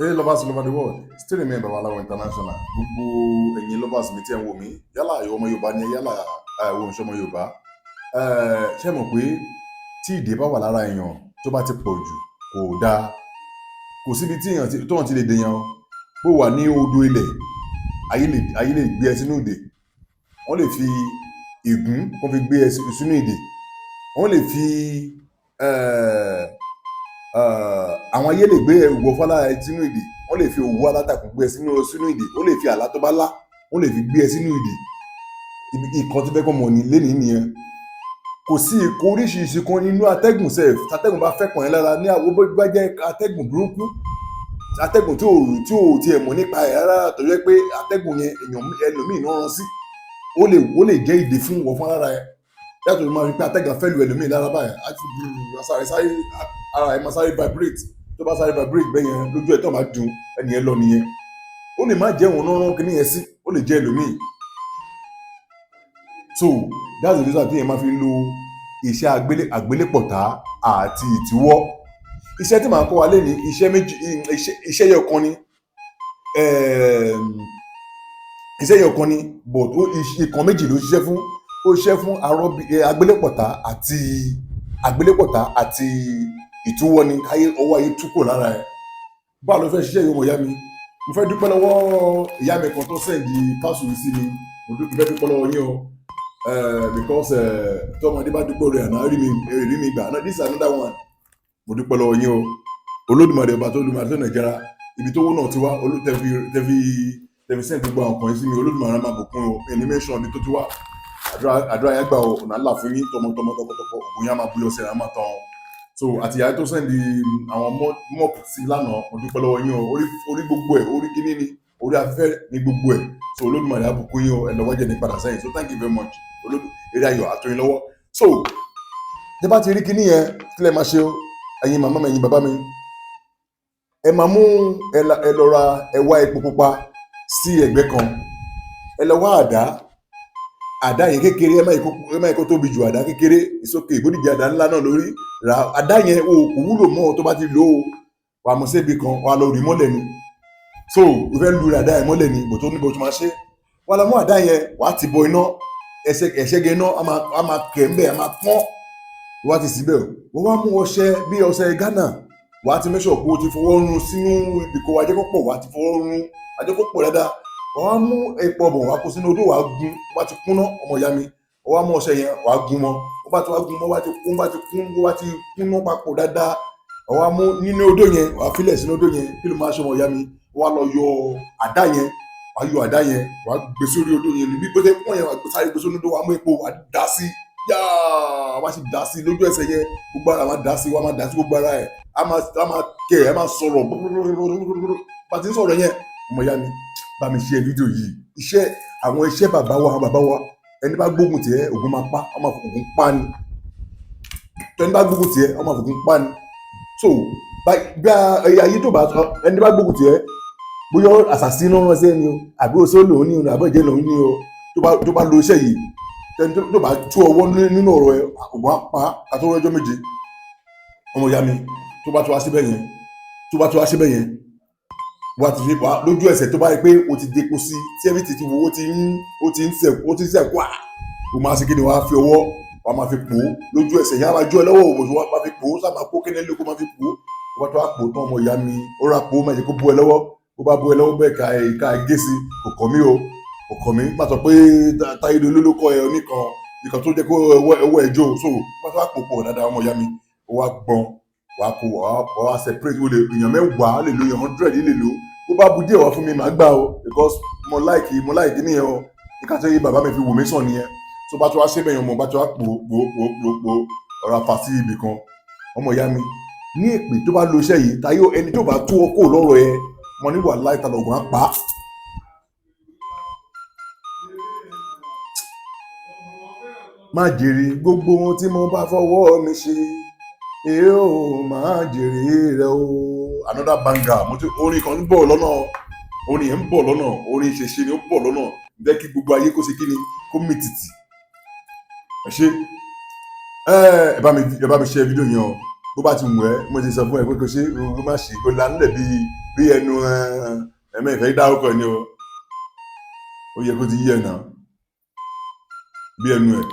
Hey lovers all over the world, still remain Babalawo International. Gbogbo ẹ̀yin lovers mi tí ẹ̀ ń wò mí, yálà ìwọ ọmọ Yorùbá ni yálà ìwọ ìṣọ́ ọmọ Yorùbá. Ṣé mọ̀ pé tí ìdè bá wà lára èèyàn tó bá ti pọ̀ jù kò dáa. Kò síbi tí èèyàn tó hàn ti lè dèèyàn o. Bó wà ní odò ilẹ̀, ayé lè gbé ẹ sínú ìdè. Wọ́n lè fi ègún kó fi gbé ẹ sínú ìdè. Wọ́n lè fi àwọn ayé lè gbé òwò fọlá ẹ sínú ìdè, wọ́n lè fi òwò alátakùn gbé ẹ sínú ìdè, ó lè fi àlá tó bá lá wọ́n lè fi gbé ẹ sínú ìdè. Nǹkan tó fẹ́ kọ́ mọ̀ ní lénìí nìyẹn. Kò sí ikọ̀ oríṣiríṣi kan nínú atẹ́gùn sef, atẹ́gùn bá fẹ́ kàn ẹ́ lára ní àwọn bó bá jẹ́ atẹ́gùn burúkú, atẹ́gùn tí ò tiẹ̀ mọ̀ nípa ẹ̀ rárá, tó jẹ́ pé atẹ́gùn yẹn ẹlòmíì náà rán sí, ó lè jẹ́ ìdè fún wọn fún ara ẹ. Yàtọ̀ tó máa rí pé atẹ́gùn fẹ́ lu ẹlòmíì lára báyìí, ara ẹ máa sáré vibrate. Tó bá sáré vibrate bẹ́ẹ̀ yẹn lójú ẹ̀ tó máa dùn ẹni yẹn lọ nìyẹn. Ó lè má jẹ́ òun náà rán kíní yẹn sí, ó lè jẹ́ ẹlòmíì. So that's the reason tí yẹn máa fi lo iṣẹ́ àgbélépọ̀tá àti ìtìwọ́. Iṣẹ́ tí màá kọ́ wa lé ní iṣẹ́ méjì, iṣẹ́ yẹn kan ni iṣẹ́ yẹn kan ni but ìkan méjì ló ṣiṣẹ́ fún. Ó ṣiṣẹ́ fún àgbélépọ̀tá àti ìtúwọ́ ni ọwọ́ ayé túkò lára ẹ̀. Báwo ló fẹ́ ṣiṣẹ́ yìí ọmọ ìyá mi? Mo fẹ́ dúpẹ́ lọ́wọ́ ìyá mi kan tó sẹ́ǹdì káṣù sí mi. Mo fẹ́ dúpẹ́ lọ́wọ́ yín o. Because tọmọdé bá dúpẹ́ rẹ̀ àná rí mi gbà. This is another one. Mo dúpẹ́ lọ́wọ́ yín o. Olódùmarè ọba tó Olódùmarè tó Nàìjíríà, ibi tó wó náà ti wá, tẹ̀fi sẹ́ǹdì gbogbo àwọn ọkùnrin sí mi. Olódùmarè máa bùkún o. Ẹni mẹ́sàn-án ibi tó ti wá. Àdúrà yẹn gbà o, ọ̀nà ńlá fún yín tọmọtọmọ tọkọtọkọ, ògùn yẹn á máa búyọ sí ẹ̀ á máa tán. So àti ìyá tó sẹ́ndì àwọn mọ́ọ̀pù sí lánàá, mo dúpẹ́ lọ́wọ́ yín o. Orí gbogbo ẹ̀, orí kíní ni, orí afẹ́fẹ́ ní gbogbo ẹ̀. So Olódùmarè á bùkún yín o, ẹ̀ lọ́wọ́ jẹ́ ní padà sẹ́yìn. So thank you very much. Eré ayọ̀ àtọyìn lọ́wọ́. So tẹ́ bá ti rí kíní yẹn kí lẹ máa ṣe o, ẹ̀yin màmá mi, ẹ̀yin bàbá mi. Ẹ máa mú ẹ lọ ra ẹwà epo pupa sí ẹ̀gbẹ́ kan. Ẹ lọ wá àdá yẹn kékeré, ẹ má kó tóbi jù, àdá kékeré ìsókè ìbódìjà àdá ńlá náà lórí ra. Àdá yẹn kò wúlò mọ́ tó bá ti lò ó, wà mọ́ sébi kan wà lọ rí mọ́lẹ̀ ni. So o fẹ́ lu àdá yẹn mọ́lẹ̀ ni, bò tó níbo tó máa ṣe. Wà lọ mú àdá yẹn, wà á ti bọ iná, ẹ̀ṣẹ́gẹ iná á máa kẹ̀ ń bẹ̀, á máa pọ́n. Wà á ti síbẹ̀ o. Wọ́n wá mú ọṣẹ bí ọṣẹ Ghana, wà á ti make sure pé o ti fọwọ́ run sínú ibìkan ajẹ́kọ̀pọ̀, wà á ti fọwọ́ run ajẹ́kọ̀pọ̀ dáadáa. Wọ́n á mú epo ọbọ̀, wà á kó sínú odó, wà á gun. Wọ́n bá ti kúnná ọmọ ìyá mi, wọ́n á mú ọṣẹ yẹn, wà á gun mọ́. Wọ́n bá ti wá gun mọ́, wọ́n bá ti kúnná papọ̀ dáadáa. Wọ́n á mú nínú odó yẹn, wà á filẹ̀ sínú odó yẹn. Kí ló máa ṣe ọmọ ìyá mi? Wọ́n á lọ yọ àdá yẹn, wà á yọ àdá yẹn, wà á gbé sórí odó yẹn. Bí pété pọ́n yẹn, wà á sáré gbé sórí odó, wà á mú epo, wà á dà sí. Yáà, wà á sì dà sí lójú ẹsẹ̀ yẹn, gbogbo ara máa dà sí, wà á máa dà sí gbogbo ara ẹ̀. A máa kẹ̀ ẹ́, máa sọ̀rọ̀ bá ti ń sọ̀rọ̀ yẹn. Ọmọ ìyá mi, bá mi ṣe fídíò yìí. Àwọn iṣẹ́ bàbá wa, ẹni bá gbógun tiẹ̀ ògùn máa pa, ọmọ ògùn pa ni. Ẹni bá gbógun tiẹ̀ ọmọ ògùn pa ni. So bí ayé tó bá sọ, ẹni bá gbógun tiẹ̀ bóyá àṣàṣì náà rán sí ẹni o, àbí oṣó lòun ní o, àbí ìjẹ́ lòun ní o, tó bá lo iṣẹ́ yìí, ẹni tó bá tú ọwọ́ nínú ọ̀rọ̀ ẹ, ògùn á pa àtó ọjọ́ méje. Ọmọ ìyá mi, tó bá tó wá síbẹ̀ yẹn, wà á ti fi wá lójú ẹsẹ̀ tó bá rí pé o ti depo sí, tí ẹbí ti wo ó ti ń sẹ̀kú à, o máa ṣe kí ni, wà á fi ọwọ́, wà á máa fi pò ó lójú ẹsẹ̀ yẹn, á máa jó ẹ lọ́wọ́ òwò, wà á máa fi pò ó, sáà máa kó kíni lóko máa fi pò ó. Wà á tó wá pò ó tán ọmọ ìyá mi, ó rà pò ó, má jẹ́ kó bó ẹ lọ́wọ́. Bó bá bó ẹ lọ́wọ́ bẹ́ẹ̀ ká gé sí, kò kàn mí o, kò kàn mí. Má sọ pé táyé lólókọ ẹ oníkan, ìkan tó jẹ́ kó ẹwọ́ ẹ jó. So wà á tó wá pò pọ̀ dáadáa ọmọ ìyá mi, ó wá gbọ́n, wà á kó, wà á separate. Èèyàn mẹ́wàá lè lo, èèyàn 100 lè lo. Bó bá bu díẹ̀ wá fún mi, màá gbà o, because mo like nìyẹn o. Ìka tó yé bàbá mi fi wò mí sàn nìyẹn. So bá tó wá ṣe bẹ́yẹn ọmọ, bá tó wá pò ọ̀rọ̀ apá sí ibì kan. Ọmọ ìyá mi, ní èpè tó bá lo iṣẹ́ yìí, táyé ẹni tó bá tú ọkọ̀ lọ́rọ̀ ẹ, mo ní wà láìta lọ́gùn á pa. Má jèrè gbogbo ohun tí mo bá fọwọ́ mi ṣe, èé o máa jèrè rẹ o. Another banger. Orin kan ń bọ̀ lọ́nà, orin yẹn ń bọ̀ lọ́nà, orin ìṣẹ̀ṣe ni ó bọ̀ lọ́nà. Jẹ́ kí gbogbo ayé kó ṣe kí ni, kó mì tìtì. Ẹ ṣé, ẹ bá mi share fídíò yẹn o. Bó bá ti wù ẹ́, mo ti sọ fún ẹ pé kó ṣe, kó má ṣe, kó lanúlẹ̀ bí bí ẹnu ẹ̀mẹ́ ìfẹ́ dárúkọ ni o ó yẹ kó ti yí ẹ̀ náà bí ẹnu ẹ̀